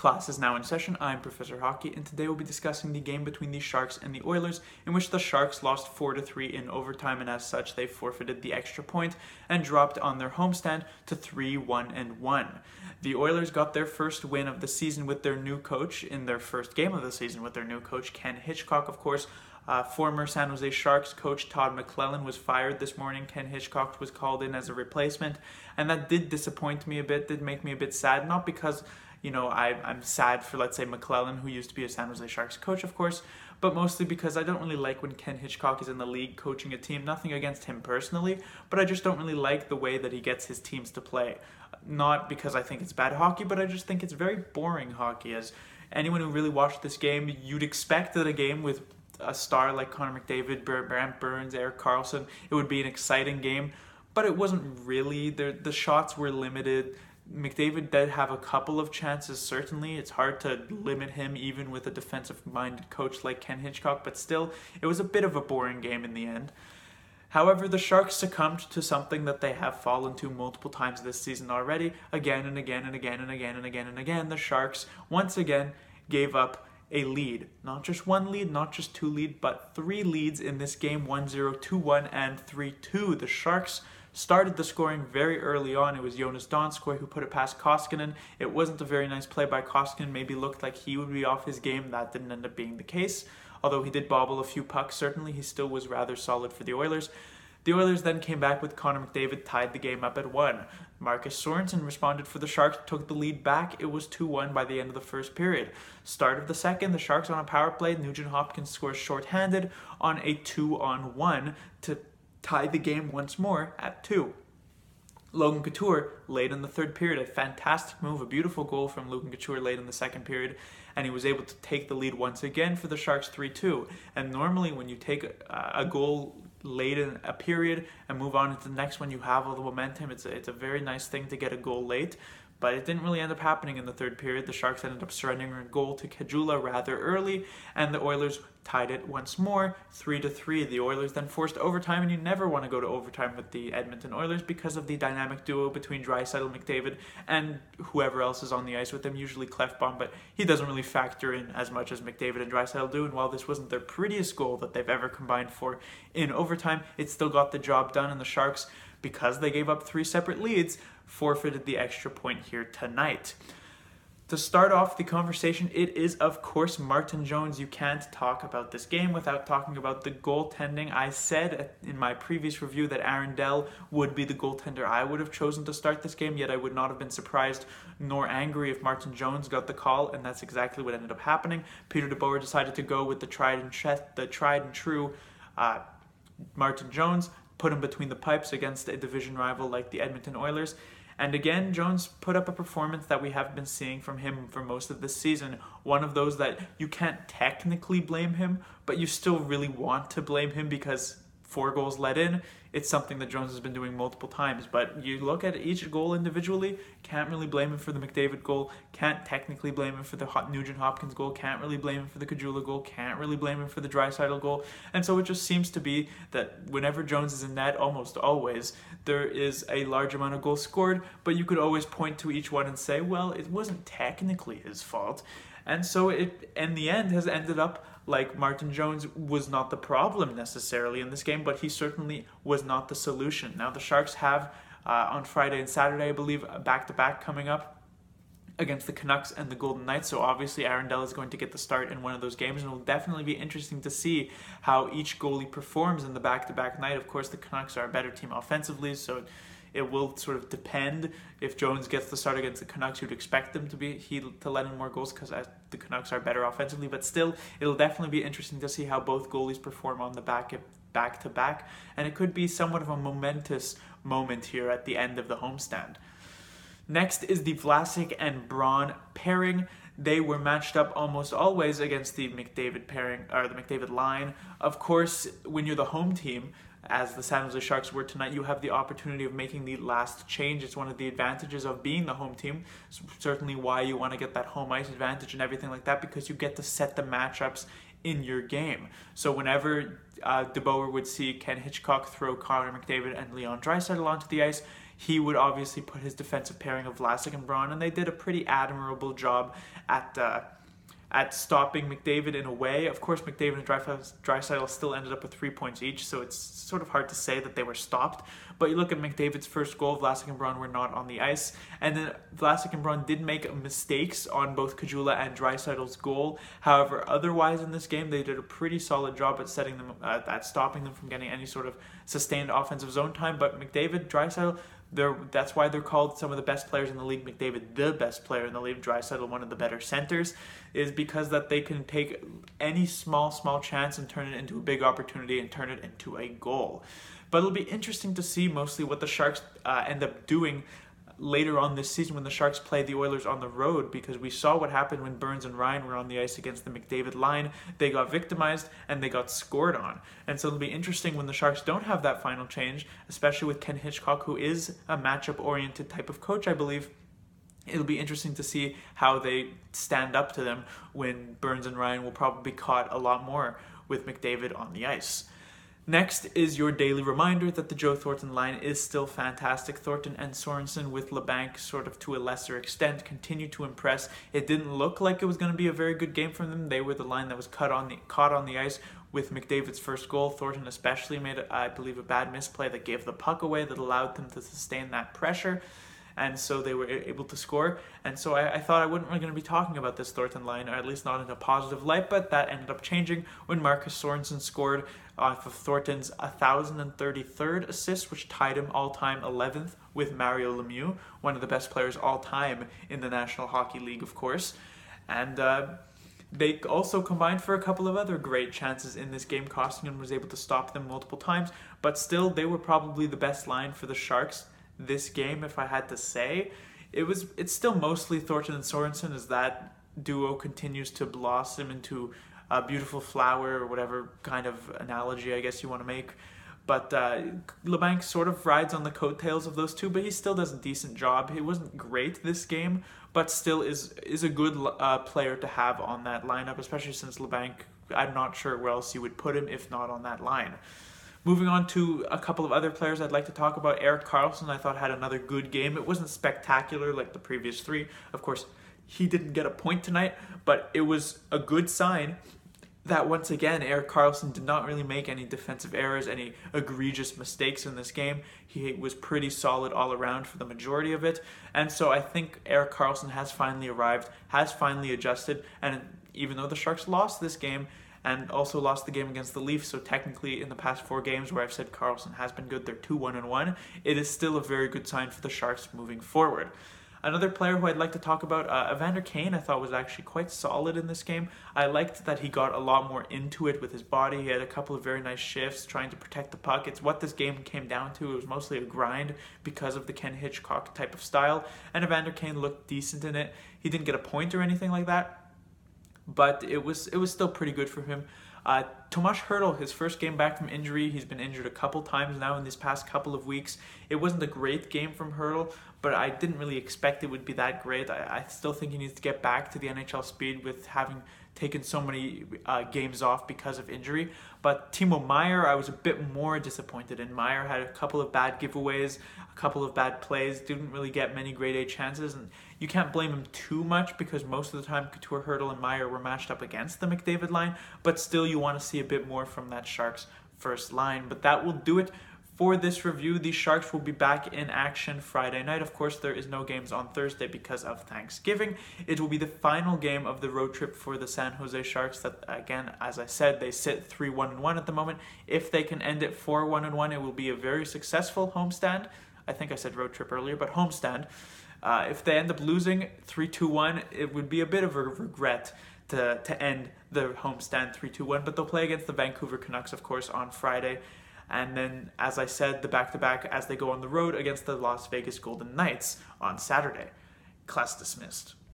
Class is now in session. I'm Professor Hockey, and today we'll be discussing the game between the Sharks and the Oilers, in which the Sharks lost 4-3 in overtime, and as such, they forfeited the extra point and dropped on their homestand to 3-1-1. The Oilers got their first win of the season with their new coach, in their first game of the season with their new coach, Ken Hitchcock, of course. Former San Jose Sharks coach Todd McLellan was fired this morning. Ken Hitchcock was called in as a replacement, and that did disappoint me a bit, did make me a bit sad, not because I'm sad for, let's say, McLellan, who used to be a San Jose Sharks coach, of course, but mostly because I don't really like when Ken Hitchcock is in the league coaching a team. Nothing against him personally, but I just don't really like the way that he gets his teams to play. Not because I think it's bad hockey, but I just think it's very boring hockey. As anyone who really watched this game, you'd expect that a game with a star like Connor McDavid, Brent Burns, Erik Karlsson, it would be an exciting game, but it wasn't really. The shots were limited. McDavid did have a couple of chances, certainly. It's hard to limit him even with a defensive-minded coach like Ken Hitchcock, but still, it was a bit of a boring game in the end. However, the Sharks succumbed to something that they have fallen to multiple times this season already. Again and again and again and again and again and again, the Sharks once again gave up a lead. Not just one lead, not just two leads, but three leads in this game, 1-0, 2-1, and 3-2. The Sharks started the scoring very early on. It was Jonas Donskoi who put it past Koskinen. It wasn't a very nice play by Koskinen. Maybe looked like he would be off his game. That didn't end up being the case. Although he did bobble a few pucks, certainly he still was rather solid for the Oilers. The Oilers then came back with Connor McDavid, tied the game up at 1. Marcus Sorensen responded for the Sharks, took the lead back. It was 2-1 by the end of the first period. Start of the second, the Sharks on a power play. Nugent Hopkins scores shorthanded on a 2-on-1 to tie the game once more at 2. Logan Couture late in the third period, a fantastic move, a beautiful goal from Logan Couture late in the second period, and he was able to take the lead once again for the Sharks 3-2. And normally when you take a goal late in a period and move on into the next one, you have all the momentum. It's a very nice thing to get a goal late, but it didn't really end up happening in the third period. The Sharks ended up surrendering a goal to Kajula rather early, and the Oilers tied it once more, 3-3. The Oilers then forced overtime, and you never want to go to overtime with the Edmonton Oilers because of the dynamic duo between Draisaitl, McDavid, and whoever else is on the ice with them, usually Klefbom, but he doesn't really factor in as much as McDavid and Draisaitl do, and while this wasn't their prettiest goal that they've ever combined for in overtime, it still got the job done, and the Sharks, because they gave up 3 separate leads, forfeited the extra point here tonight. To start off the conversation, it is, of course, Martin Jones. You can't talk about this game without talking about the goaltending. I said in my previous review that Aaron Dell would be the goaltender I would have chosen to start this game, yet I would not have been surprised nor angry if Martin Jones got the call, and that's exactly what ended up happening. Peter DeBoer decided to go with the tried and true Martin Jones, put him between the pipes against a division rival like the Edmonton Oilers. And again, Jones put up a performance that we have been seeing from him for most of this season. One of those that you can't technically blame him, but you still really want to blame him because 4 goals let in. It's something that Jones has been doing multiple times. But you look at each goal individually, can't really blame him for the McDavid goal, can't technically blame him for the Nugent Hopkins goal, can't really blame him for the Kajula goal, can't really blame him for the Draisaitl goal. And so it just seems to be that whenever Jones is in net, almost always, there is a large amount of goals scored, but you could always point to each one and say, well, it wasn't technically his fault. And so it, in the end, has ended up like Martin Jones was not the problem necessarily in this game, but he certainly was not the solution. Now, the Sharks have, on Friday and Saturday, I believe, a back-to-back coming up against the Canucks and the Golden Knights, so obviously Aaron Dell is going to get the start in one of those games, and it will definitely be interesting to see how each goalie performs in the back-to-back night. Of course, the Canucks are a better team offensively, so it will sort of depend. If Jones gets the start against the Canucks, you'd expect them to let in more goals because the Canucks are better offensively. But still, it'll definitely be interesting to see how both goalies perform on the back-to-back. And it could be somewhat of a momentous moment here at the end of the homestand. Next is the Vlasic and Braun pairing. They were matched up almost always against the McDavid pairing, or the McDavid line. Of course, when you're the home team, as the San Jose Sharks were tonight, you have the opportunity of making the last change. It's one of the advantages of being the home team. It's certainly why you want to get that home ice advantage and everything like that, because you get to set the matchups in your game. So whenever DeBoer would see Ken Hitchcock throw Connor McDavid and Leon Draisaitl onto the ice, he would obviously put his defensive pairing of Vlasic and Braun, and they did a pretty admirable job at stopping McDavid in a way. Of course, McDavid and Draisaitl still ended up with 3 points each, so it's sort of hard to say that they were stopped. But you look at McDavid's first goal, Vlasic and Braun were not on the ice. And then Vlasic and Braun did make mistakes on both Caggiula and Draisaitl's goal. However, otherwise in this game, they did a pretty solid job at at stopping them from getting any sort of sustained offensive zone time. But McDavid, Draisaitl, that's why they're called some of the best players in the league. McDavid, the best player in the league. Draisaitl, one of the better centers, is because that they can take any small chance and turn it into a big opportunity and turn it into a goal. But it'll be interesting to see mostly what the Sharks end up doing later on this season when the Sharks play the Oilers on the road, because we saw what happened when Burns and Ryan were on the ice against the McDavid line. They got victimized and they got scored on. And so it'll be interesting when the Sharks don't have that final change, especially with Ken Hitchcock, who is a matchup-oriented type of coach, I believe. It'll be interesting to see how they stand up to them when Burns and Ryan will probably be caught a lot more with McDavid on the ice. Next is your daily reminder that the Joe Thornton line is still fantastic. Thornton and Sorensen with LeBanc sort of to a lesser extent continue to impress. It didn't look like it was going to be a very good game from them. They were the line that was caught on the ice with McDavid's first goal. Thornton especially made, I believe, a bad misplay that gave the puck away that allowed them to sustain that pressure. And so they were able to score. And so I thought I wasn't really going to be talking about this Thornton line, or at least not in a positive light, but that ended up changing when Marcus Sorensen scored off of Thornton's 1,033rd assist, which tied him all-time 11th with Mario Lemieux, one of the best players all-time in the National Hockey League, of course. And they also combined for a couple of other great chances in this game. Costigan was able to stop them multiple times, but still they were probably the best line for the Sharks this game, if I had to say. It's still mostly Thornton and Sorensen as that duo continues to blossom into a beautiful flower, or whatever kind of analogy I guess you want to make. But LeBanc sort of rides on the coattails of those two, but he still does a decent job. He wasn't great this game, but still is a good player to have on that lineup, especially since LeBanc, I'm not sure where else you would put him if not on that line. Moving on to a couple of other players I'd like to talk about. Erik Karlsson, I thought, had another good game. It wasn't spectacular like the previous three. Of course, he didn't get a point tonight, but it was a good sign that once again, Erik Karlsson did not really make any defensive errors, any egregious mistakes in this game. He was pretty solid all around for the majority of it. And so I think Erik Karlsson has finally arrived, has finally adjusted, and even though the Sharks lost this game, and also lost the game against the Leafs, so technically in the past 4 games where I've said Karlsson has been good, they're 2-1-1. It is still a very good sign for the Sharks moving forward. Another player who I'd like to talk about, Evander Kane, I thought was actually quite solid in this game. I liked that he got a lot more into it with his body. He had a couple of very nice shifts trying to protect the puck. It's what this game came down to. It was mostly a grind because of the Ken Hitchcock type of style, and Evander Kane looked decent in it. He didn't get a point or anything like that, but it was still pretty good for him. Tomas Hertl, his first game back from injury. He's been injured a couple times now in these past couple of weeks. It wasn't a great game from Hertl, but I didn't really expect it would be that great. I still think he needs to get back to the NHL speed with having taken so many games off because of injury. But Timo Meier, I was a bit more disappointed in. Meier had a couple of bad giveaways, a couple of bad plays, didn't really get many grade A chances, and you can't blame him too much because most of the time Couture, Hertl, and Meier were matched up against the McDavid line, but still you want to see a bit more from that Sharks first line. But that will do it for this review. The Sharks will be back in action Friday night. Of course, there is no games on Thursday because of Thanksgiving. It will be the final game of the road trip for the San Jose Sharks that, again, as I said, they sit 3-1-1 at the moment. If they can end it 4-1-1, it will be a very successful homestand. I think I said road trip earlier, but homestand. If they end up losing 3-2-1, it would be a bit of a regret to end the homestand 3-2-1, but they'll play against the Vancouver Canucks, of course, on Friday. And then, as I said, the back-to-back as they go on the road against the Las Vegas Golden Knights on Saturday. Class dismissed.